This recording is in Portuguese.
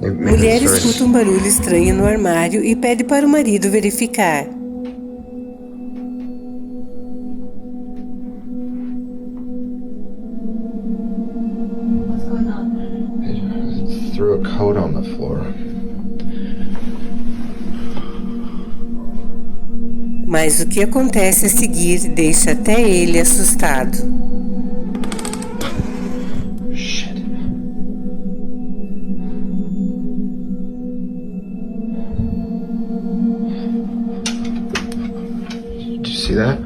Mulher escuta um barulho estranho no armário e pede para o marido verificar. Threw a coat on the floor. Mas o que acontece a seguir deixa até ele assustado. Shit. Did you see that?